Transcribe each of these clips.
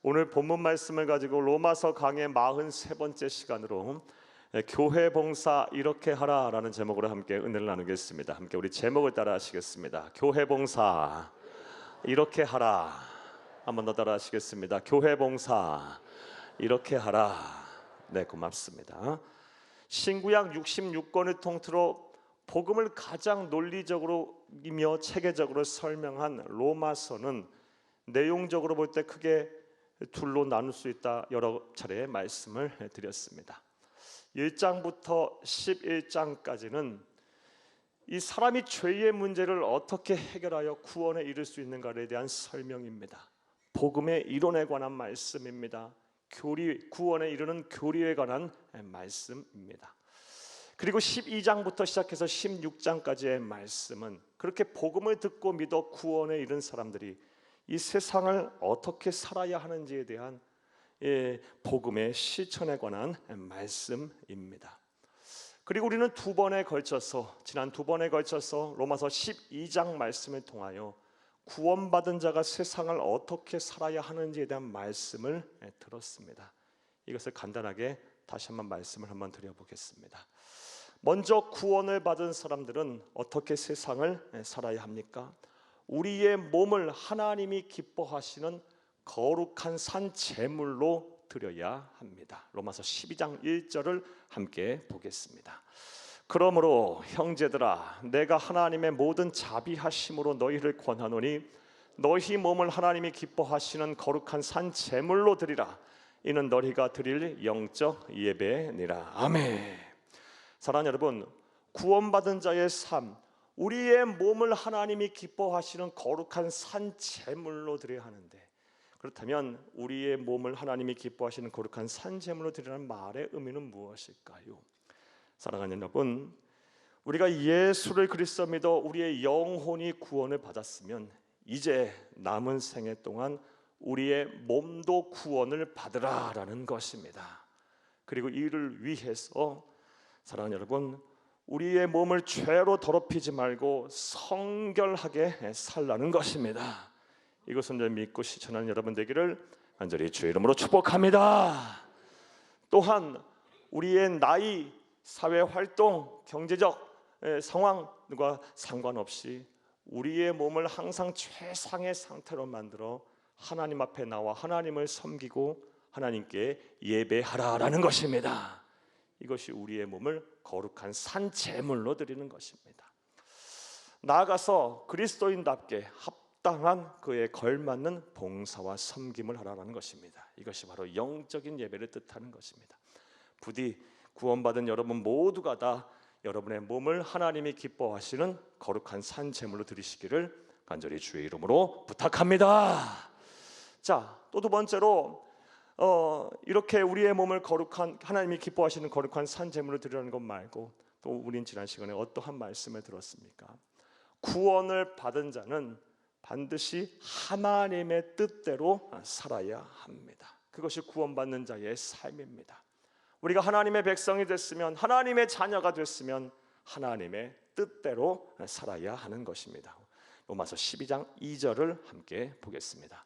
오늘 본문 말씀을 가지고 로마서 강의 43번째 시간으로 교회 봉사 이렇게 하라라는 제목으로 함께 은혜를 나누겠습니다. 함께 우리 제목을 따라 하시겠습니다. 교회 봉사 이렇게 하라. 한번 더 따라 하시겠습니다. 교회 봉사 이렇게 하라. 네, 고맙습니다. 신구약 66권을 통틀어 복음을 가장 논리적으로이며 체계적으로 설명한 로마서는 내용적으로 볼 때 크게 둘로 나눌 수 있다 여러 차례 말씀을 드렸습니다. 1장부터 11장까지는 이 사람이 죄의 문제를 어떻게 해결하여 구원에 이를 수 있는가에 대한 설명입니다. 복음의 이론에 관한 말씀입니다. 구원에 이르는 교리에 관한 말씀입니다. 그리고 12장부터 시작해서 16장까지의 말씀은 그렇게 복음을 듣고 믿어 구원에 이른 사람들이 이 세상을 어떻게 살아야 하는지에 대한 복음의 실천에 관한 말씀입니다. 그리고 우리는 지난 두 번에 걸쳐서 로마서 12장 말씀을 통하여 구원받은 자가 세상을 어떻게 살아야 하는지에 대한 말씀을 들었습니다. 이것을 간단하게 다시 한번 말씀을 한번 드려보겠습니다. 먼저 구원을 받은 사람들은 어떻게 세상을 살아야 합니까? 우리의 몸을 하나님이 기뻐하시는 거룩한 산 제물로 드려야 합니다. 로마서 12장 1절을 함께 보겠습니다. 그러므로 형제들아, 내가 하나님의 모든 자비하심으로 너희를 권하노니 너희 몸을 하나님이 기뻐하시는 거룩한 산 제물로 드리라. 이는 너희가 드릴 영적 예배니라. 아멘. 사랑하는 여러분, 구원받은 자의 삶, 우리의 몸을 하나님이 기뻐하시는 거룩한 산 제물로 드려야 하는데, 그렇다면 우리의 몸을 하나님이 기뻐하시는 거룩한 산 제물로 드리라는 말의 의미는 무엇일까요? 사랑하는 여러분, 우리가 예수를 그리스도 믿어 우리의 영혼이 구원을 받았으면 이제 남은 생애 동안 우리의 몸도 구원을 받으라라는 것입니다. 그리고 이를 위해서 사랑하는 여러분, 우리의 몸을 죄로 더럽히지 말고 성결하게 살라는 것입니다. 이것을 믿고 실천하는 여러분 되기를 간절히 주의 이름으로 축복합니다. 또한 우리의 나이, 사회활동, 경제적 상황과 상관없이 우리의 몸을 항상 최상의 상태로 만들어 하나님 앞에 나와 하나님을 섬기고 하나님께 예배하라라는 것입니다. 이것이 우리의 몸을 거룩한 산 제물로 드리는 것입니다. 나아가서 그리스도인답게 합당한 그에 걸맞는 봉사와 섬김을 하라는 것입니다. 이것이 바로 영적인 예배를 뜻하는 것입니다. 부디 구원받은 여러분 모두가 다 여러분의 몸을 하나님이 기뻐하시는 거룩한 산 제물로 드리시기를 간절히 주의 이름으로 부탁합니다. 자, 또 두 번째로 이렇게 우리의 몸을 거룩한 하나님이 기뻐하시는 거룩한 산 제물로 드리라는 것 말고 또 우린 지난 시간에 어떠한 말씀을 들었습니까? 구원을 받은 자는 반드시 하나님의 뜻대로 살아야 합니다. 그것이 구원받는 자의 삶입니다. 우리가 하나님의 백성이 됐으면, 하나님의 자녀가 됐으면 하나님의 뜻대로 살아야 하는 것입니다. 로마서 12장 2절을 함께 보겠습니다.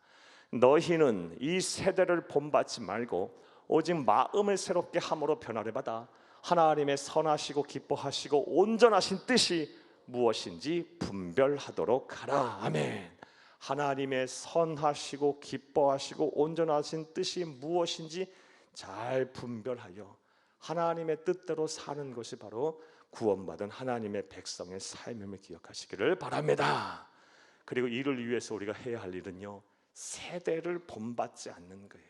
너희는 이 세대를 본받지 말고 오직 마음을 새롭게 함으로 변화를 받아 하나님의 선하시고 기뻐하시고 온전하신 뜻이 무엇인지 분별하도록 하라. 아멘. 하나님의 선하시고 기뻐하시고 온전하신 뜻이 무엇인지 잘 분별하여 하나님의 뜻대로 사는 것이 바로 구원받은 하나님의 백성의 삶임을 기억하시기를 바랍니다. 그리고 이를 위해서 우리가 해야 할 일은요, 세대를 본받지 않는 거예요.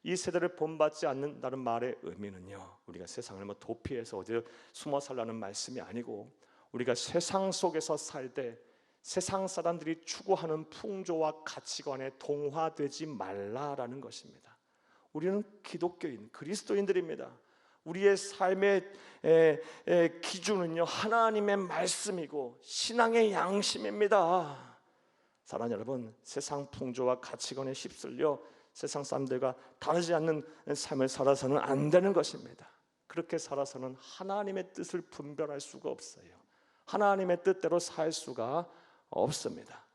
이 세대를 본받지 않는다는 말의 의미는요, 우리가 세상을 도피해서 어디 숨어 살라는 말씀이 아니고, 우리가 세상 속에서 살 때 세상 사람들이 추구하는 풍조와 가치관에 동화되지 말라라는 것입니다. 우리는 기독교인, 그리스도인들입니다. 우리의 삶의 기준은요, 하나님의 말씀이고 신앙의 양심입니다. 사랑하는 여러분, 세상 풍조와 가치관에 휩쓸려 세상 사람들과 다르지 않는 삶을 살아서는 안 되는 것입니다. 그렇게 살아서는 하나님의 뜻을 분별할 수가 없어요. 하나님의 뜻대로 살 수가 없습니다.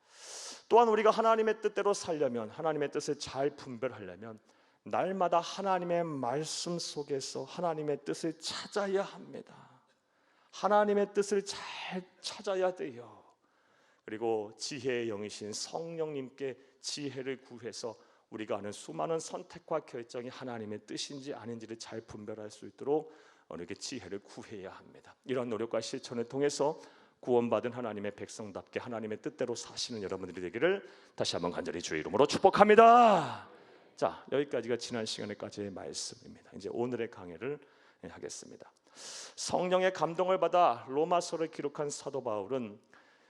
또한 우리가 하나님의 뜻대로 살려면, 하나님의 뜻을 잘 분별하려면 날마다 하나님의 말씀 속에서 하나님의 뜻을 찾아야 합니다. 하나님의 뜻을 잘 찾아야 돼요. 그리고 지혜의 영이신 성령님께 지혜를 구해서 우리가 하는 수많은 선택과 결정이 하나님의 뜻인지 아닌지를 잘 분별할 수 있도록 우리에게 지혜를 구해야 합니다. 이런 노력과 실천을 통해서 구원받은 하나님의 백성답게 하나님의 뜻대로 사시는 여러분들이 되기를 다시 한번 간절히 주의 이름으로 축복합니다. 자, 여기까지가 지난 시간에까지의 말씀입니다. 이제 오늘의 강해를 하겠습니다. 성령의 감동을 받아 로마서를 기록한 사도 바울은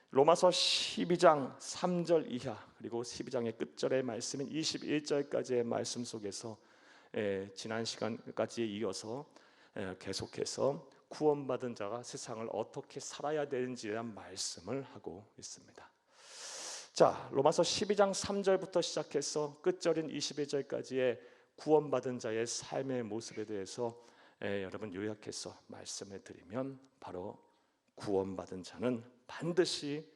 로마서 12장 3절 이하 그리고 12장의 끝절의 말씀인 21절까지의 말씀 속에서 지난 시간까지에 이어서 계속해서 구원받은 자가 세상을 어떻게 살아야 되는지에 대한 말씀을 하고 있습니다. 자, 로마서 12장 3절부터 시작해서 끝절인 21절까지의 구원받은 자의 삶의 모습에 대해서 여러분 요약해서 말씀을 드리면 바로 구원받은 자는 반드시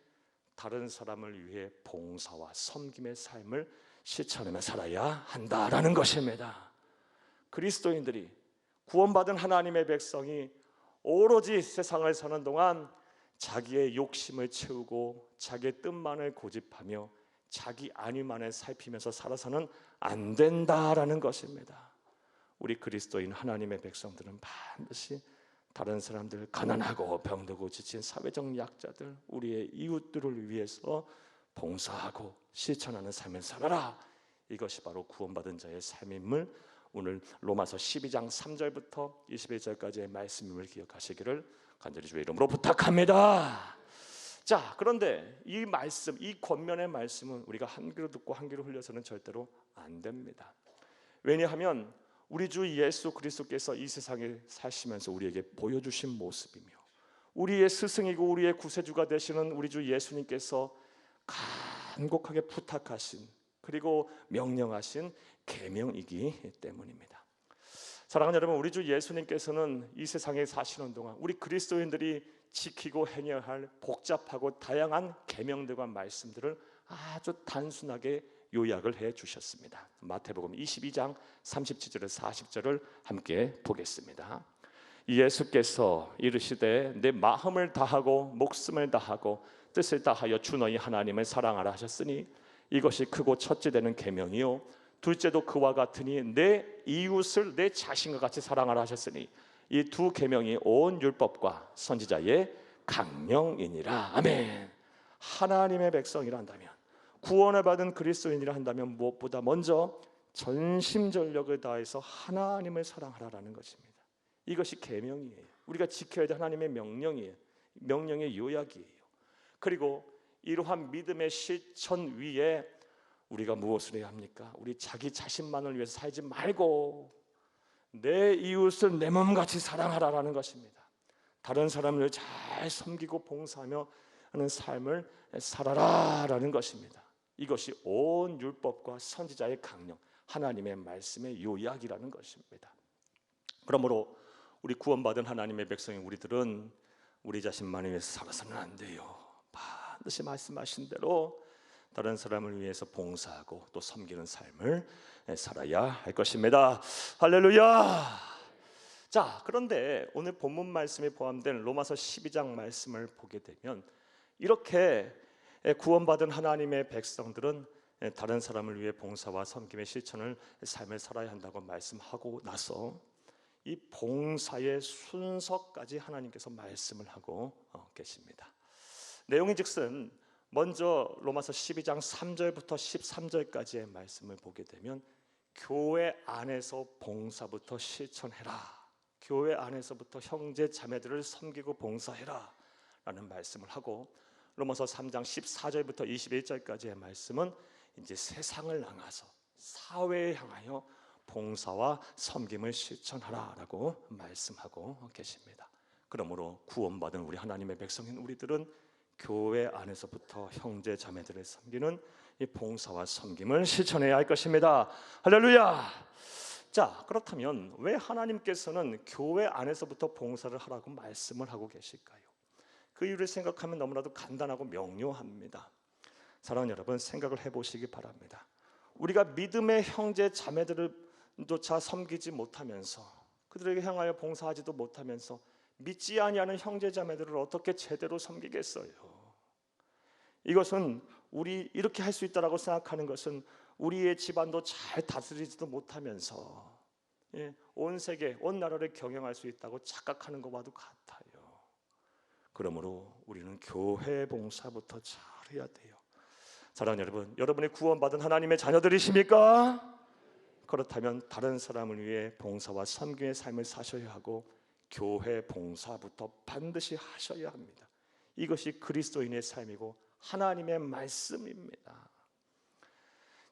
다른 사람을 위해 봉사와 섬김의 삶을 실천하며 살아야 한다라는 것입니다. 그리스도인들이, 구원받은 하나님의 백성이 오로지 세상을 사는 동안 자기의 욕심을 채우고 자기의 뜻만을 고집하며 자기 안위만을 살피면서 살아서는 안 된다라는 것입니다. 우리 그리스도인 하나님의 백성들은 반드시 다른 사람들, 가난하고 병들고 지친 사회적 약자들, 우리의 이웃들을 위해서 봉사하고 실천하는 삶을 살아라. 이것이 바로 구원받은 자의 삶임을 오늘 로마서 12장 3절부터 21절까지의 말씀임을 기억하시기를 간절히 주의 이름으로 부탁합니다. 자, 그런데 이 말씀, 이 권면의 말씀은 우리가 한 귀로 듣고 한 귀로 흘려서는 절대로 안 됩니다. 왜냐하면 우리 주 예수 그리스도께서 이 세상에 사시면서 우리에게 보여주신 모습이며 우리의 스승이고 우리의 구세주가 되시는 우리 주 예수님께서 간곡하게 부탁하신 그리고 명령하신 계명이기 때문입니다. 사랑하는 여러분, 우리 주 예수님께서는 이 세상에 사시는 동안 우리 그리스도인들이 지키고 행해야 할 복잡하고 다양한 계명들과 말씀들을 아주 단순하게 요약을 해 주셨습니다. 마태복음 22장 37절에서 40절을 함께 보겠습니다. 예수께서 이르시되 내 마음을 다하고 목숨을 다하고 뜻을 다하여 주 너희 하나님을 사랑하라 하셨으니 이것이 크고 첫째 되는 계명이요 둘째도 그와 같으니 내 이웃을 내 자신과 같이 사랑하라 하셨으니 이 두 계명이 온 율법과 선지자의 강령이니라. 아멘. 하나님의 백성이라 한다면, 구원을 받은 그리스도인이라 한다면 무엇보다 먼저 전심전력을 다해서 하나님을 사랑하라라는 것입니다. 이것이 계명이에요. 우리가 지켜야 될 하나님의 명령이에요. 명령의 요약이에요. 그리고 이러한 믿음의 실천 위에 우리가 무엇을 해야 합니까? 우리 자기 자신만을 위해서 살지 말고 내 이웃을 내 몸같이 사랑하라라는 것입니다. 다른 사람을 잘 섬기고 봉사하며 하는 삶을 살아라라는 것입니다. 이것이 온 율법과 선지자의 강령, 하나님의 말씀의 요약이라는 것입니다. 그러므로 우리 구원받은 하나님의 백성인 우리들은 우리 자신만을 위해서 살아서는 안 돼요. 반드시 말씀하신 대로 다른 사람을 위해서 봉사하고 또 섬기는 삶을 살아야 할 것입니다. 할렐루야. 자, 그런데 오늘 본문 말씀에 포함된 로마서 12장 말씀을 보게 되면 이렇게 구원받은 하나님의 백성들은 다른 사람을 위해 봉사와 섬김의 실천을 삶을 살아야 한다고 말씀하고 나서 이 봉사의 순서까지 하나님께서 말씀을 하고 계십니다. 내용인즉슨 먼저 로마서 12장 3절부터 13절까지의 말씀을 보게 되면 교회 안에서 봉사부터 실천해라, 교회 안에서부터 형제 자매들을 섬기고 봉사해라 라는 말씀을 하고, 로마서 3장 14절부터 21절까지의 말씀은 이제 세상을 향해서 사회에 향하여 봉사와 섬김을 실천하라라고 말씀하고 계십니다. 그러므로 구원받은 우리 하나님의 백성인 우리들은 교회 안에서부터 형제 자매들을 섬기는 이 봉사와 섬김을 실천해야 할 것입니다. 할렐루야. 자, 그렇다면 왜 하나님께서는 교회 안에서부터 봉사를 하라고 말씀을 하고 계실까요? 그 이유를 생각하면 너무나도 간단하고 명료합니다. 사랑하는 여러분, 생각을 해보시기 바랍니다. 우리가 믿음의 형제 자매들을조차 섬기지 못하면서, 그들에게 향하여 봉사하지도 못하면서 믿지 아니하는 형제 자매들을 어떻게 제대로 섬기겠어요? 이것은 우리 이렇게 할 수 있다라고 생각하는 것은 우리의 집안도 잘 다스리지도 못하면서 온 세계, 온 나라를 경영할 수 있다고 착각하는 것과도 같아요. 그러므로 우리는 교회 봉사부터 잘해야 돼요. 사랑하는 여러분, 여러분이 구원받은 하나님의 자녀들이십니까? 그렇다면 다른 사람을 위해 봉사와 섬김의 삶을 사셔야 하고 교회 봉사부터 반드시 하셔야 합니다. 이것이 그리스도인의 삶이고 하나님의 말씀입니다.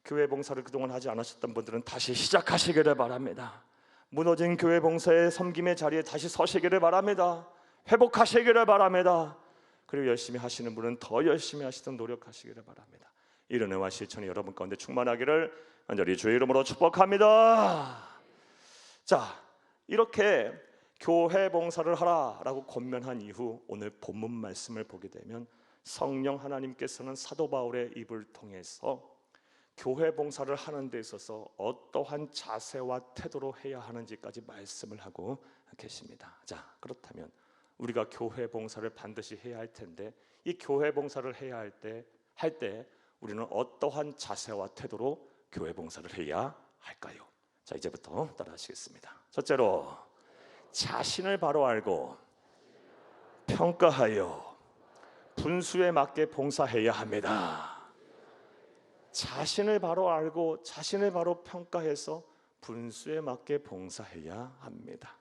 교회 봉사를 그동안 하지 않으셨던 분들은 다시 시작하시기를 바랍니다. 무너진 교회 봉사의 섬김의 자리에 다시 서시기를 바랍니다. 회복하시기를 바랍니다. 그리고 열심히 하시는 분은 더 열심히 하시도록 노력하시기를 바랍니다. 이런 은혜와 실천이 여러분 가운데 충만하기를 간절히 주의 이름으로 축복합니다. 자, 이렇게 교회 봉사를 하라라고 권면한 이후 오늘 본문 말씀을 보게 되면 성령 하나님께서는 사도 바울의 입을 통해서 교회 봉사를 하는 데 있어서 어떠한 자세와 태도로 해야 하는지까지 말씀을 하고 계십니다. 자, 그렇다면 우리가 교회 봉사를 반드시 해야 할 텐데 이 교회 봉사를 해야 할 때 우리는 어떠한 자세와 태도로 교회 봉사를 해야 할까요? 자, 이제부터 따라하시겠습니다. 첫째로, 자신을 바로 알고 평가하여 분수에 맞게 봉사해야 합니다. 자신을 바로 알고 자신을 바로 평가해서 분수에 맞게 봉사해야 합니다.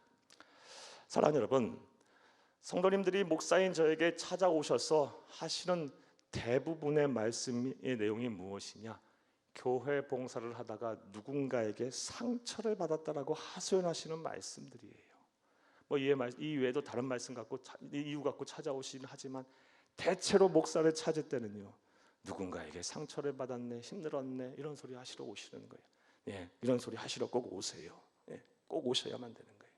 사랑하는 여러분, 성도님들이 목사인 저에게 찾아오셔서 하시는 대부분의 말씀의 내용이 무엇이냐? 교회 봉사를 하다가 누군가에게 상처를 받았다라고 하소연하시는 말씀들이에요. 이 외에도 다른 말씀 갖고 이유 갖고 찾아오시긴 하지만 대체로 목사를 찾을 때는요, 누군가에게 상처를 받았네, 힘들었네, 이런 소리 하시러 오시는 거예요. 이런 소리 하시러 꼭 오세요. 꼭 오셔야만 되는 거예요.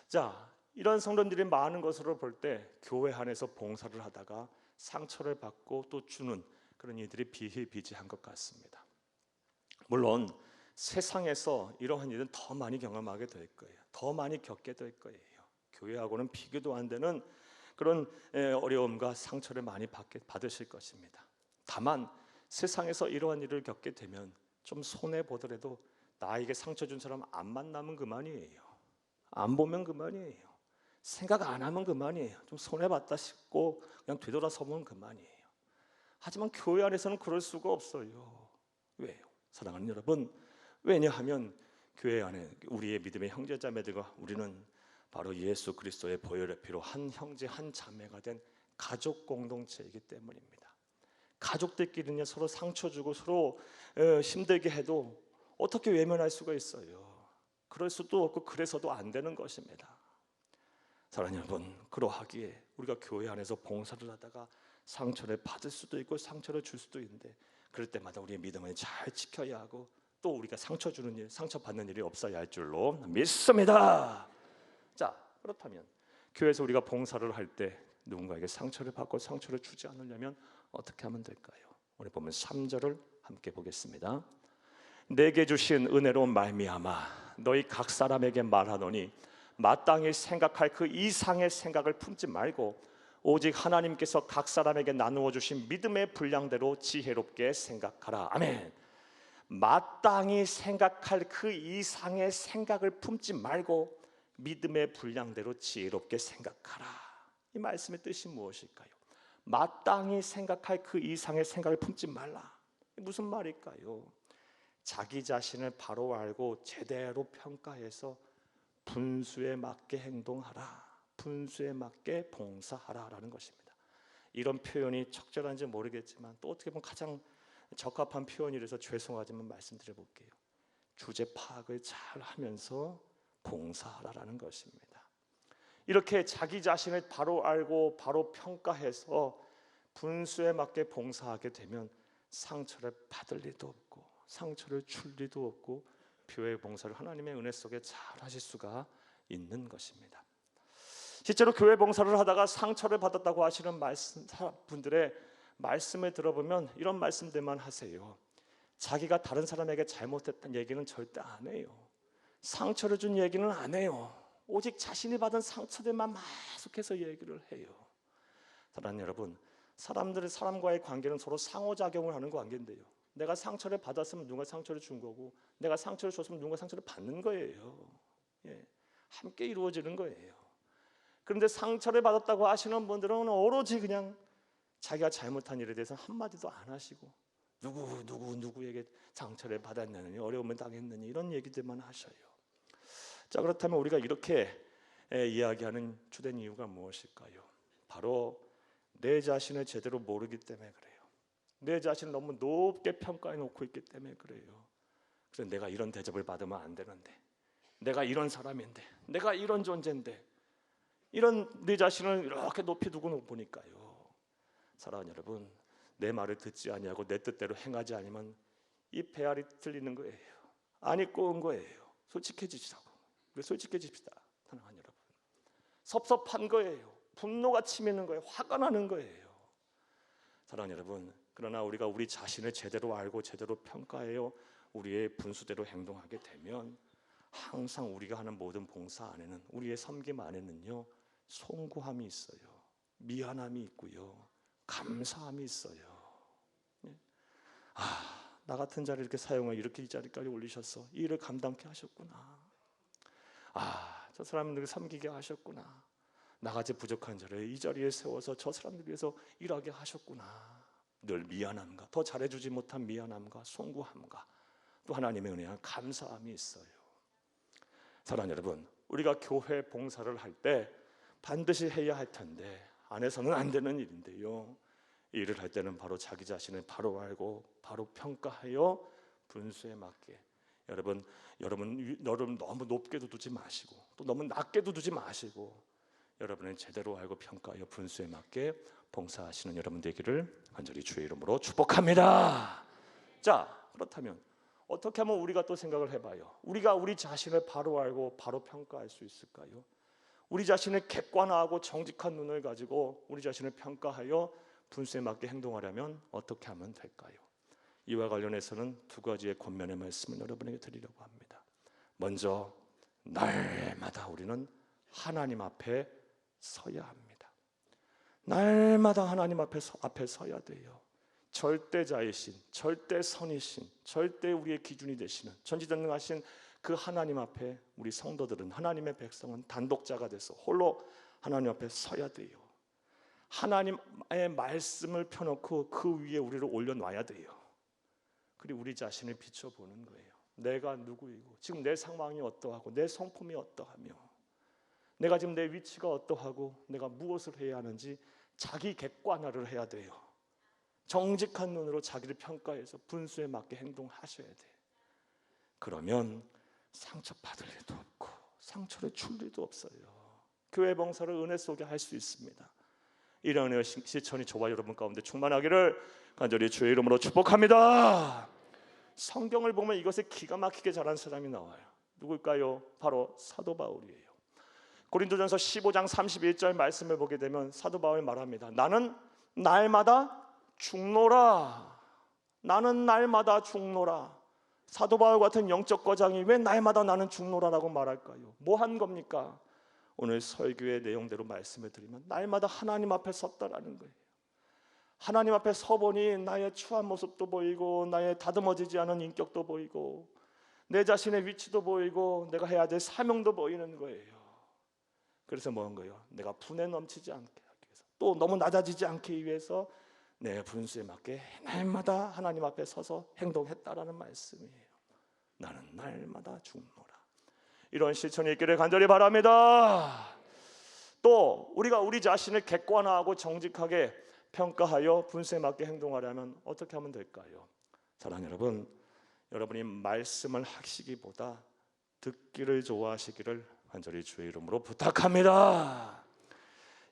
자, 이런 성도님들이 많은 것으로 볼 때 교회 안에서 봉사를 하다가 상처를 받고 또 주는 그런 이들이 비일비재한 것 같습니다. 물론 세상에서 이러한 일은 더 많이 경험하게 될 거예요. 더 많이 겪게 될 거예요. 교회하고는 비교도 안 되는 그런 어려움과 상처를 많이 받으실 것입니다. 다만 세상에서 이러한 일을 겪게 되면 좀 손해 보더라도 나에게 상처 준 사람 안 만나면 그만이에요. 안 보면 그만이에요. 생각 안 하면 그만이에요. 좀 손해봤다 싶고 그냥 되돌아서면 그만이에요. 하지만 교회 안에서는 그럴 수가 없어요. 왜요? 사랑하는 여러분, 왜냐하면 교회 안에 우리의 믿음의 형제자매들과 우리는 바로 예수 그리스도의 보혈의 피로 한 형제 한 자매가 된 가족 공동체이기 때문입니다. 가족들끼리는 서로 상처 주고 서로 힘들게 해도 어떻게 외면할 수가 있어요? 그럴 수도 없고 그래서도 안 되는 것입니다. 사랑하는 여러분, 그러하기에 우리가 교회 안에서 봉사를 하다가 상처를 받을 수도 있고 상처를 줄 수도 있는데 그럴 때마다 우리의 믿음을 잘 지켜야 하고 또 우리가 상처 주는 일, 상처 받는 일이 없어야 할 줄로 믿습니다. 자, 그렇다면 교회에서 우리가 봉사를 할 때 누군가에게 상처를 받고 상처를 주지 않으려면 어떻게 하면 될까요? 오늘 보면 3절을 함께 보겠습니다. 내게 주신 은혜로 말미암아 너희 각 사람에게 말하노니 마땅히 생각할 그 이상의 생각을 품지 말고 오직 하나님께서 각 사람에게 나누어 주신 믿음의 분량대로 지혜롭게 생각하라. 아멘. 마땅히 생각할 그 이상의 생각을 품지 말고 믿음의 분량대로 지혜롭게 생각하라. 이 말씀의 뜻이 무엇일까요? 마땅히 생각할 그 이상의 생각을 품지 말라. 무슨 말일까요? 자기 자신을 바로 알고 제대로 평가해서 분수에 맞게 행동하라, 분수에 맞게 봉사하라라는 것입니다. 이런 표현이 적절한지 모르겠지만 또 어떻게 보면 가장 적합한 표현이라서 죄송하지만 말씀드려 볼게요. 주제 파악을 잘 하면서 봉사하라라는 것입니다. 이렇게 자기 자신을 바로 알고 바로 평가해서 분수에 맞게 봉사하게 되면 상처를 받을 리도 없고 상처를 줄 리도 없고 교회 봉사를 하나님의 은혜 속에 잘 하실 수가 있는 것입니다. 실제로 교회 봉사를 하다가 상처를 받았다고 하시는 분들의 말씀을 들어보면 이런 말씀들만 하세요. 자기가 다른 사람에게 잘못했다는 얘기는 절대 안 해요. 상처를 준 얘기는 안 해요. 오직 자신이 받은 상처들만 계속해서 얘기를 해요. 사랑하는 여러분, 사람과의 관계는 서로 상호작용을 하는 관계인데요, 내가 상처를 받았으면 누가 상처를 준 거고, 내가 상처를 줬으면 누가 상처를 받는 거예요. 함께 이루어지는 거예요. 그런데 상처를 받았다고 하시는 분들은 오로지 그냥 자기가 잘못한 일에 대해서 한마디도 안 하시고, 누구에게 상처를 받았느니, 어려움을 당했느니, 이런 얘기들만 하셔요. 자, 그렇다면 우리가 이렇게 이야기하는 주된 이유가 무엇일까요? 바로 내 자신을 제대로 모르기 때문에 그래요. 내 자신을 너무 높게 평가해 놓고 있기 때문에 그래요. 그래서 내가 이런 대접을 받으면 안 되는데, 내가 이런 사람인데, 내가 이런 존재인데, 이런 내 자신을 이렇게 높이 두고 보니까요, 사랑하는 여러분, 내 말을 듣지 아니하고 내 뜻대로 행하지 않으면 이 배알이 틀리는 거예요. 안이 꼬은 거예요. 솔직해지시라고. 우리 솔직해집시다. 사랑하는 여러분, 섭섭한 거예요. 분노가 치미는 거예요. 화가 나는 거예요. 사랑하는 여러분, 그러나 우리가 우리 자신을 제대로 알고 제대로 평가해요, 우리의 분수대로 행동하게 되면 항상 우리가 하는 모든 봉사 안에는, 우리의 섬김 안에는요, 송구함이 있어요. 미안함이 있고요, 감사함이 있어요. 나 같은 자를 이렇게 사용해 이렇게 이 자리까지 올리셔서 이 일을 감당케 하셨구나. 저 사람들을 섬기게 하셨구나. 나같이 부족한 자를 이 자리에 세워서 저 사람들 위해서 일하게 하셨구나. 늘 미안함과, 더 잘해주지 못한 미안함과 송구함과, 또 하나님의 은혜와 감사함이 있어요. 사랑하는 여러분, 우리가 교회 봉사를 할 때 반드시 해야 할 텐데 안 해서는 안 되는 일인데요, 이 일을 할 때는 바로 자기 자신을 바로 알고 바로 평가하여 분수에 맞게, 여러분 너무 높게도 두지 마시고 또 너무 낮게도 두지 마시고, 여러분은 제대로 알고 평가하여 분수에 맞게 봉사하시는 여러분 되기를 간절히 주의 이름으로 축복합니다. 자, 그렇다면 어떻게 하면 우리가 또 생각을 해봐요. 우리가 우리 자신을 바로 알고 바로 평가할 수 있을까요? 우리 자신을 객관화하고 정직한 눈을 가지고 우리 자신을 평가하여 분수에 맞게 행동하려면 어떻게 하면 될까요? 이와 관련해서는 두 가지의 권면의 말씀을 여러분에게 드리려고 합니다. 먼저, 날마다 우리는 하나님 앞에 서야 합니다. 날마다 하나님 앞에 서야 돼요. 절대자이신, 절대선이신, 절대 우리의 기준이 되시는 전지전능하신 그 하나님 앞에 우리 성도들은, 하나님의 백성은 단독자가 돼서 홀로 하나님 앞에 서야 돼요. 하나님의 말씀을 펴놓고 그 위에 우리를 올려놔야 돼요. 그리고 우리 자신을 비춰보는 거예요. 내가 누구이고 지금 내 상황이 어떠하고 내 성품이 어떠하며 내가 지금 내 위치가 어떠하고 내가 무엇을 해야 하는지 자기 객관화를 해야 돼요. 정직한 눈으로 자기를 평가해서 분수에 맞게 행동하셔야 돼. 그러면 상처받을 일도 없고 상처를 줄 일도 없어요. 교회 봉사를 은혜 속에 할 수 있습니다. 이런 은혜의 실천이 저와 여러분 가운데 충만하기를 간절히 주의 이름으로 축복합니다. 성경을 보면 이것을 기가 막히게 잘한 사람이 나와요. 누굴까요? 바로 사도 바울이에요. 고린도전서 15장 31절 말씀을 보게 되면 사도 바울이 말합니다. 나는 날마다 죽노라. 나는 날마다 죽노라. 사도 바울 같은 영적 거장이 왜 날마다 나는 죽노라라고 말할까요? 뭐 한 겁니까? 오늘 설교의 내용대로 말씀을 드리면 날마다 하나님 앞에 섰다라는 거예요. 하나님 앞에 서보니 나의 추한 모습도 보이고 나의 다듬어지지 않은 인격도 보이고 내 자신의 위치도 보이고 내가 해야 될 사명도 보이는 거예요. 그래서 뭐 한 거예요? 내가 분에 넘치지 않게 하기 위해서, 또 너무 낮아지지 않기 위해서 내 분수에 맞게 날마다 하나님 앞에 서서 행동했다라는 말씀이에요. 나는 날마다 죽노라. 이런 실천이 있기를 간절히 바랍니다. 또 우리가 우리 자신을 객관화하고 정직하게 평가하여 분수에 맞게 행동하려면 어떻게 하면 될까요? 사랑하는 여러분, 여러분이 말씀을 하시기보다 듣기를 좋아하시기를 간절히 주의 이름으로 부탁합니다.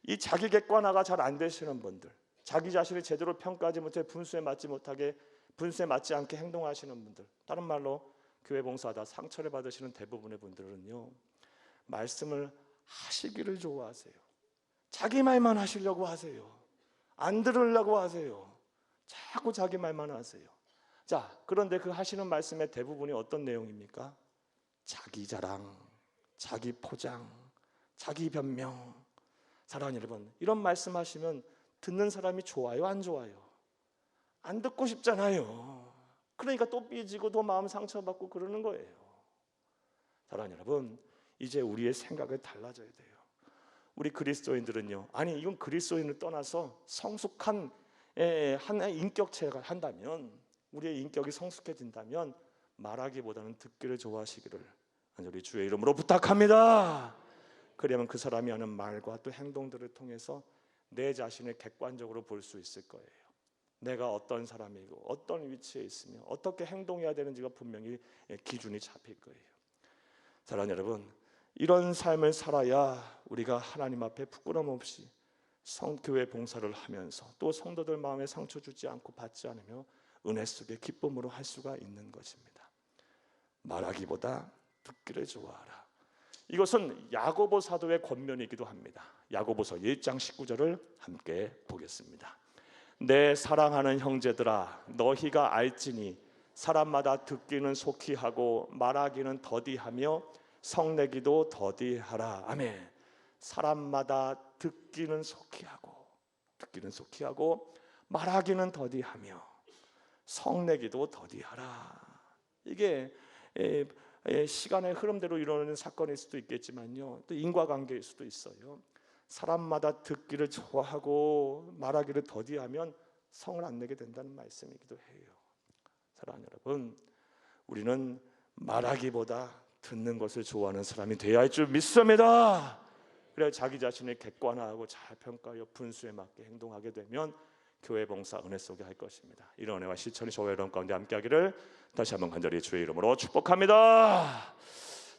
이 자기 객관화가 잘 안 되시는 분들, 자기 자신을 제대로 평가하지 못해 분수에 맞지 않게 행동하시는 분들, 다른 말로 교회 봉사하다 상처를 받으시는 대부분의 분들은요, 말씀을 하시기를 좋아하세요. 자기 말만 하시려고 하세요. 안 들으려고 하세요. 자꾸 자기 말만 하세요. 자, 그런데 그 하시는 말씀의 대부분이 어떤 내용입니까? 자기 자랑, 자기 포장, 자기 변명. 사랑하는 여러분, 이런 말씀하시면 듣는 사람이 좋아요, 안 좋아요? 안 듣고 싶잖아요. 그러니까 또 삐지고 또 마음 상처받고 그러는 거예요. 사랑하는 여러분, 이제 우리의 생각을 달라져야 돼요. 우리 그리스도인들은요, 아니 이건 그리스도인을 떠나서 성숙한 하나의 인격체가 한다면, 우리의 인격이 성숙해진다면 말하기보다는 듣기를 좋아하시기를 간절히 주의 이름으로 부탁합니다. 그러면 그 사람이 하는 말과 또 행동들을 통해서 내 자신을 객관적으로 볼 수 있을 거예요. 내가 어떤 사람이고 어떤 위치에 있으며 어떻게 행동해야 되는지가 분명히 기준이 잡힐 거예요. 사랑하는 여러분, 이런 삶을 살아야 우리가 하나님 앞에 부끄럼 없이 성교회 봉사를 하면서 또 성도들 마음에 상처 주지 않고 받지 않으며 은혜 속에 기쁨으로 할 수가 있는 것입니다. 말하기보다 듣기를 좋아하라. 이것은 야고보 사도의 권면이기도 합니다. 야고보서 1장 19절을 함께 보겠습니다. 내 사랑하는 형제들아, 너희가 알지니 사람마다 듣기는 속히 하고 말하기는 더디하며 성내기도 더디하라. 아멘. 사람마다 듣기는 속히 하고 말하기는 더디하며 성내기도 더디하라. 이게 시간의 흐름대로 이루어지는 사건일 수도 있겠지만요, 또 인과관계일 수도 있어요. 사람마다 듣기를 좋아하고 말하기를 더디하면 성을 안 내게 된다는 말씀이기도 해요. 사랑하는 여러분, 우리는 말하기보다 듣는 것을 좋아하는 사람이 되어야 할 줄 믿습니다. 그래야 자기 자신을 객관화하고 잘 평가하여 분수에 맞게 행동하게 되면 교회 봉사 은혜 속에 할 것입니다. 이런 은혜와 실천이 저와 여러분 가운데 함께하기를 다시 한번 간절히 주의 이름으로 축복합니다.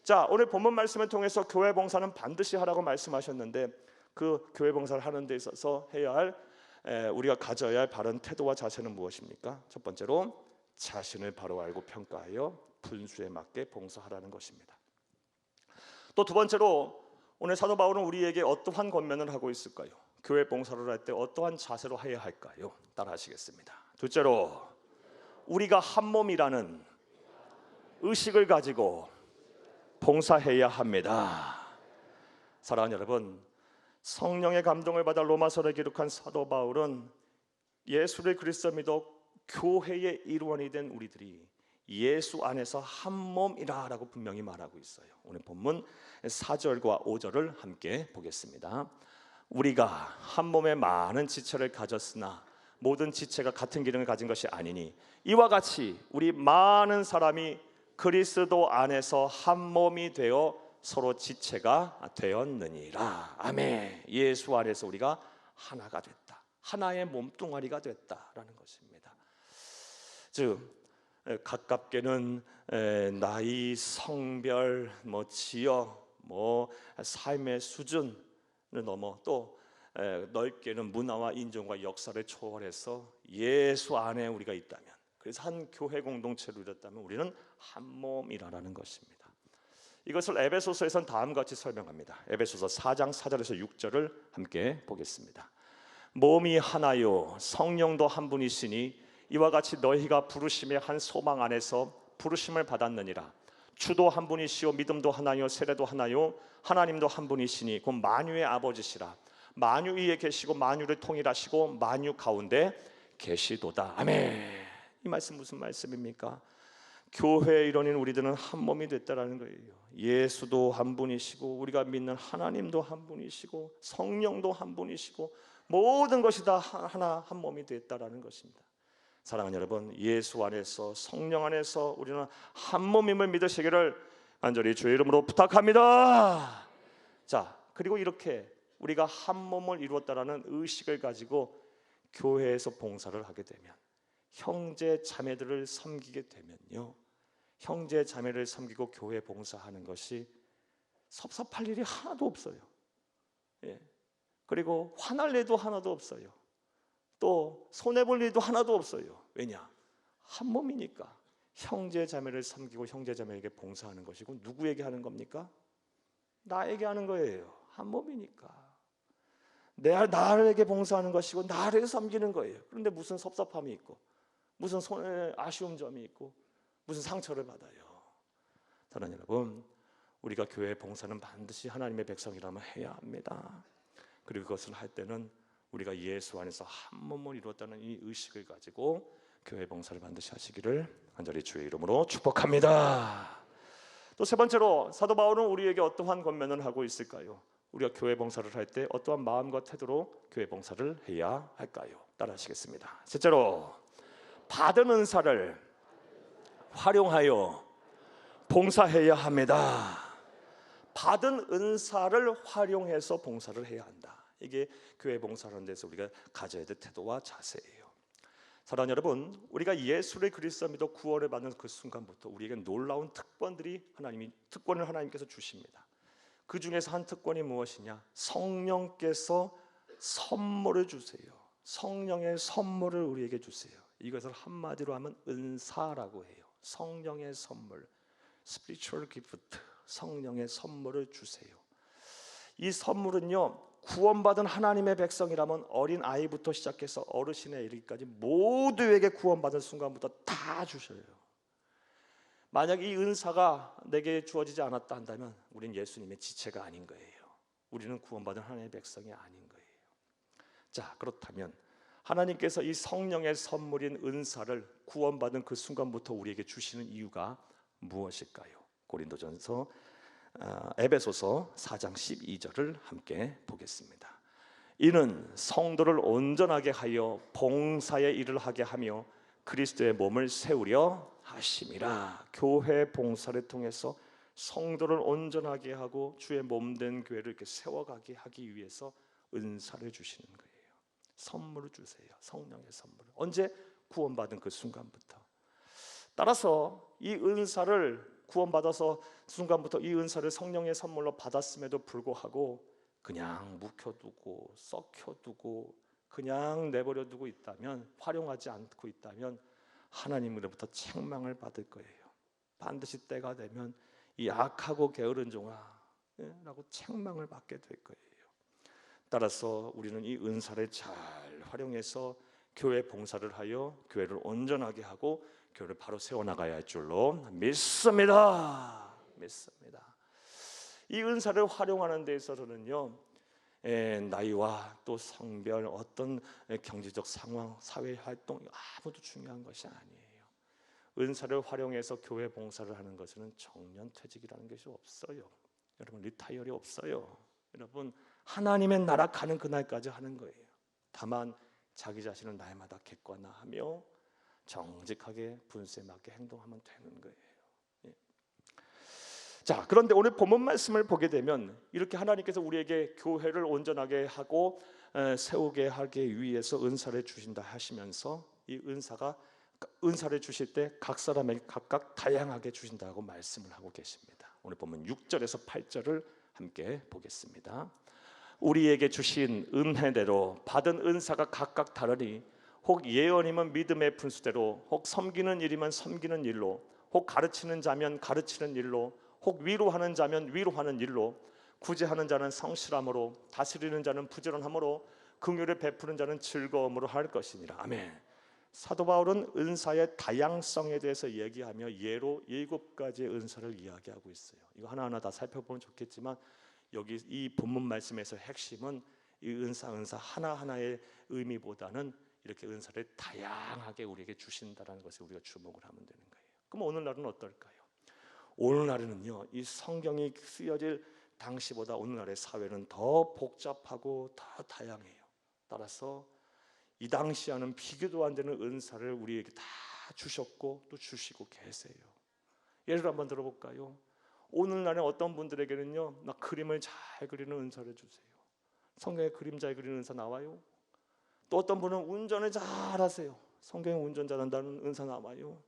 자, 오늘 본문 말씀을 통해서 교회 봉사는 반드시 하라고 말씀하셨는데, 그 교회 봉사를 하는 데 있어서 해야 할 우리가 가져야 할 바른 태도와 자세는 무엇입니까? 첫 번째로 자신을 바로 알고 평가하여 분수에 맞게 봉사하라는 것입니다. 또 두 번째로 오늘 사도 바울은 우리에게 어떠한 권면을 하고 있을까요? 교회 봉사를 할 때 어떠한 자세로 해야 할까요? 따라 하시겠습니다. 둘째로 우리가 한 몸이라는 의식을 가지고 봉사해야 합니다. 사랑하는 여러분, 성령의 감동을 받아 로마서를 기록한 사도 바울은 예수를 그리스도 믿어 교회의 일원이 된 우리들이 예수 안에서 한 몸이라고 분명히 말하고 있어요. 오늘 본문 4절과 5절을 함께 보겠습니다. 우리가 한 몸에 많은 지체를 가졌으나 모든 지체가 같은 기능을 가진 것이 아니니 이와 같이 우리 많은 사람이 그리스도 안에서 한 몸이 되어 서로 지체가 되었느니라. 아멘. 예수 안에서 우리가 하나가 됐다. 하나의 몸뚱아리가 됐다라는 것입니다. 즉 가깝게는 나이, 성별, 지역, 삶의 수준을 넘어 또 넓게는 문화와 인종과 역사를 초월해서 예수 안에 우리가 있다면, 그래서 한 교회 공동체로 이뤘다면 우리는 한 몸이라는 것입니다. 이것을 에베소서에서는 다음과 같이 설명합니다. 에베소서 4장 4절에서 6절을 함께 보겠습니다. 몸이 하나요 성령도 한 분이시니 이와 같이 너희가 부르심의 한 소망 안에서 부르심을 받았느니라. 주도 한 분이시요 믿음도 하나요 세례도 하나요 하나님도 한 분이시니 곧 만유의 아버지시라. 만유 위에 계시고 만유를 통일하시고 만유 가운데 계시도다. 아멘. 이 말씀 무슨 말씀입니까? 교회의 일원인 우리들은 한 몸이 됐다라는 거예요. 예수도 한 분이시고 우리가 믿는 하나님도 한 분이시고 성령도 한 분이시고 모든 것이 다 하나 한 몸이 됐다라는 것입니다. 사랑하는 여러분, 예수 안에서 성령 안에서 우리는 한 몸임을 믿으시기를 간절히 주의 이름으로 부탁합니다. 자, 그리고 이렇게 우리가 한 몸을 이루었다라는 의식을 가지고 교회에서 봉사를 하게 되면, 형제 자매들을 섬기게 되면요, 형제 자매를 섬기고 교회 봉사하는 것이 섭섭할 일이 하나도 없어요. 그리고 화날 일도 하나도 없어요. 또 손해볼 일도 하나도 없어요. 왜냐? 한 몸이니까. 형제 자매를 섬기고 형제 자매에게 봉사하는 것이고, 누구에게 하는 겁니까? 나에게 하는 거예요. 한 몸이니까. 나에게 봉사하는 것이고 나를 섬기는 거예요. 그런데 무슨 섭섭함이 있고 무슨 아쉬운 점이 있고 무슨 상처를 받아요. 사랑하는 여러분, 우리가 교회 봉사는 반드시 하나님의 백성이라면 해야 합니다. 그리고 그것을 할 때는 우리가 예수 안에서 한 몸을 이루었다는 이 의식을 가지고 교회 봉사를 반드시 하시기를 간절히 주의 이름으로 축복합니다. 또 세 번째로 사도 바울은 우리에게 어떠한 권면을 하고 있을까요? 우리가 교회 봉사를 할 때 어떠한 마음과 태도로 교회 봉사를 해야 할까요? 따라하시겠습니다. 셋째로, 받은 은사를 활용하여 봉사해야 합니다. 받은 은사를 활용해서 봉사를 해야 한다. 이게 교회 봉사하는 데서 우리가 가져야 될 태도와 자세예요. 사랑하는 여러분, 우리가 예수를 그리스도 믿어 구원을 받는 그 순간부터 우리에게 놀라운 특권을 하나님께서 주십니다. 그 중에서 한 특권이 무엇이냐? 성령께서 선물을 주세요. 성령의 선물을 우리에게 주세요. 이것을 한마디로 하면 은사라고 해요. 성령의 선물, spiritual gift, 성령의 선물을 주세요. 이 선물은요, 구원받은 하나님의 백성이라면 어린 아이부터 시작해서 어르신에 이르기까지 모두에게 구원받은 순간부터 다 주셔요. 만약 이 은사가 내게 주어지지 않았다 한다면 우리는 예수님의 지체가 아닌 거예요. 우리는 구원받은 하나님의 백성이 아닌 거예요. 자, 그렇다면 하나님께서 이 성령의 선물인 은사를 구원받은 그 순간부터 우리에게 주시는 이유가 무엇일까요? 고린도전서 에베소서 4장 12절을 함께 보겠습니다. 이는 성도를 온전하게 하여 봉사의 일을 하게 하며 그리스도의 몸을 세우려 하심이라. 교회 봉사를 통해서 성도를 온전하게 하고 주의 몸된 교회를 이렇게 세워가게 하기 위해서 은사를 주시는 거예요. 선물을 주세요. 성령의 선물을. 언제? 구원받은 그 순간부터. 따라서 이 은사를 구원받아서 순간부터 이 은사를 성령의 선물로 받았음에도 불구하고 그냥 묵혀두고 썩혀두고 그냥 내버려두고 있다면, 활용하지 않고 있다면 하나님으로부터 책망을 받을 거예요. 반드시 때가 되면 이 악하고 게으른 종아 라고 책망을 받게 될 거예요. 따라서 우리는 이 은사를 잘 활용해서 교회 봉사를 하여 교회를 온전하게 하고 교회를 바로 세워나가야 할 줄로 믿습니다. 이 은사를 활용하는 데 있어서는요, 나이와 또 성별, 어떤 경제적 상황, 사회 활동 아무도 중요한 것이 아니에요. 은사를 활용해서 교회 봉사를 하는 것은 정년퇴직이라는 것이 없어요. 여러분, 리타이어리 없어요. 여러분, 하나님의 나라 가는 그날까지 하는 거예요. 다만 자기 자신을 날마다 객관화하며 정직하게 분수에 맞게 행동하면 되는 거예요. 자, 그런데 오늘 본문 말씀을 보게 되면 이렇게 하나님께서 우리에게 교회를 온전하게 하고 세우게 하기 위해서 은사를 주신다 하시면서 이 은사를 주실 때 각 사람에게 각각 다양하게 주신다고 말씀을 하고 계십니다. 오늘 본문 6절에서 8절을 함께 보겠습니다. 우리에게 주신 은혜대로 받은 은사가 각각 다르니 혹 예언이면 믿음의 분수대로, 혹 섬기는 일이면 섬기는 일로, 혹 가르치는 자면 가르치는 일로, 혹 위로하는 자면 위로하는 일로, 구제하는 자는 성실함으로, 다스리는 자는 부지런함으로, 긍휼을 베푸는 자는 즐거움으로 할 것이니라. 아멘. 사도 바울은 은사의 다양성에 대해서 얘기하며 예로 7가지의 은사를 이야기하고 있어요. 이거 하나하나 다 살펴보면 좋겠지만 여기 이 본문 말씀에서 핵심은 이 은사 하나하나의 의미보다는 이렇게 은사를 다양하게 우리에게 주신다는 것에 우리가 주목을 하면 되는 거예요. 그럼 오늘날은 어떨까요? 오늘날에는요, 이 성경이 쓰여질 당시보다 오늘날의 사회는 더 복잡하고 더 다양해요. 따라서 이 당시와는 비교도 안 되는 은사를 우리에게 다 주셨고 또 주시고 계세요. 예를 한번 들어볼까요? 오늘날에 어떤 분들에게는요, 나 그림을 잘 그리는 은사를 주세요. 성경에 그림 잘 그리는 은사 나와요. 또 어떤 분은 운전을 잘 하세요. 성경에 운전 잘한다는 은사 나와요.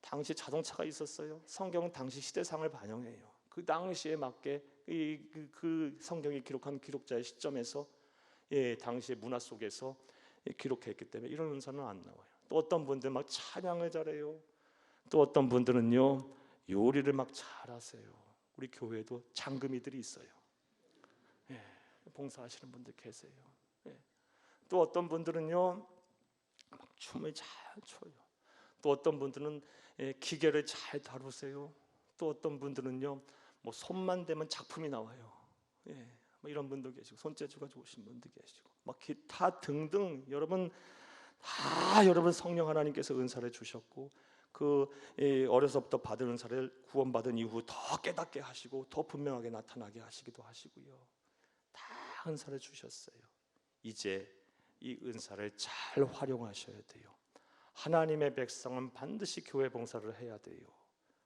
당시 자동차가 있었어요. 성경은 당시 시대상을 반영해요. 그 당시에 맞게 그 성경이 기록한 기록자의 시점에서 당시의 문화 속에서 기록했기 때문에 이런 은사는 안 나와요. 또 어떤 분들 막 찬양을 잘해요. 또 어떤 분들은요, 요리를 막 잘하세요. 우리 교회도 장금이들이 있어요. 봉사하시는 분들 계세요. 또 어떤 분들은요 막 춤을 잘 춰요. 또 어떤 분들은 기계를 잘 다루세요. 또 어떤 분들은요 뭐 손만 대면 작품이 나와요. 뭐 이런 분도 계시고 손재주가 좋으신 분도 계시고 막 기타 등등 여러분 다 여러분 성령 하나님께서 은사를 주셨고 그 어려서부터 받은 은사를 구원받은 이후 더 깨닫게 하시고 더 분명하게 나타나게 하시기도 하시고요. 다 은사를 주셨어요. 이제 이 은사를 잘 활용하셔야 돼요. 하나님의 백성은 반드시 교회 봉사를 해야 돼요.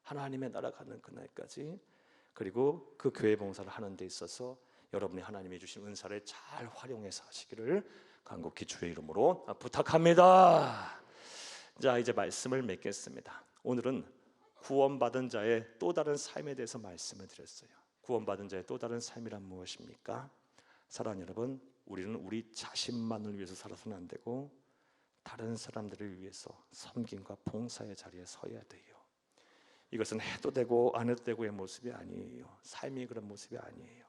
하나님의 나라 가는 그날까지. 그리고 그 교회 봉사를 하는 데 있어서 여러분이 하나님이 주신 은사를 잘 활용해서 하시기를 간곡히 주의 이름으로 부탁합니다. 자, 이제 말씀을 맺겠습니다. 오늘은 구원받은 자의 또 다른 삶에 대해서 말씀을 드렸어요. 구원받은 자의 또 다른 삶이란 무엇입니까? 사랑하는 여러분, 우리는 우리 자신만을 위해서 살아서는 안 되고 다른 사람들을 위해서 섬김과 봉사의 자리에 서야 돼요. 이것은 해도 되고 안 해도 되고의 모습이 아니에요. 삶이 그런 모습이 아니에요.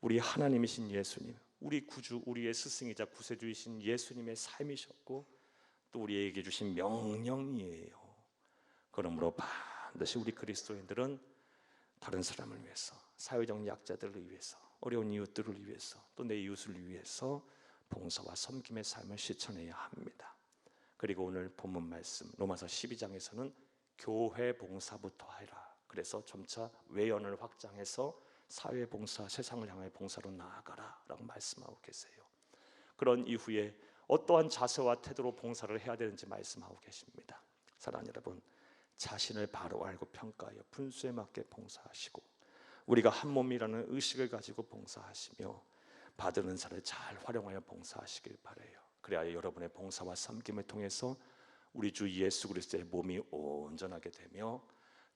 우리 하나님이신 예수님, 우리 구주, 우리의 스승이자 구세주이신 예수님의 삶이셨고 또 우리에게 주신 명령이에요. 그러므로 반드시 우리 그리스도인들은 다른 사람을 위해서, 사회적 약자들을 위해서, 어려운 이웃들을 위해서, 또 내 이웃을 위해서 봉사와 섬김의 삶을 실천해야 합니다. 그리고 오늘 본문 말씀 로마서 12장에서는 교회 봉사부터 하라. 그래서 점차 외연을 확장해서 사회 봉사, 세상을 향해 봉사로 나아가라 라고 말씀하고 계세요. 그런 이후에 어떠한 자세와 태도로 봉사를 해야 되는지 말씀하고 계십니다. 사랑하는 여러분, 자신을 바로 알고 평가하여 분수에 맞게 봉사하시고 우리가 한 몸이라는 의식을 가지고 봉사하시며 받은 은사를 잘 활용하여 봉사하시길 바라요. 그래야 여러분의 봉사와 섬김을 통해서 우리 주 예수 그리스도의 몸이 온전하게 되며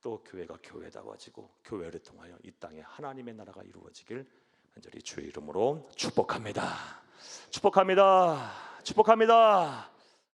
또 교회가 교회다워지고 교회를 통하여 이 땅에 하나님의 나라가 이루어지길 간절히 주의 이름으로 축복합니다. 축복합니다. 축복합니다.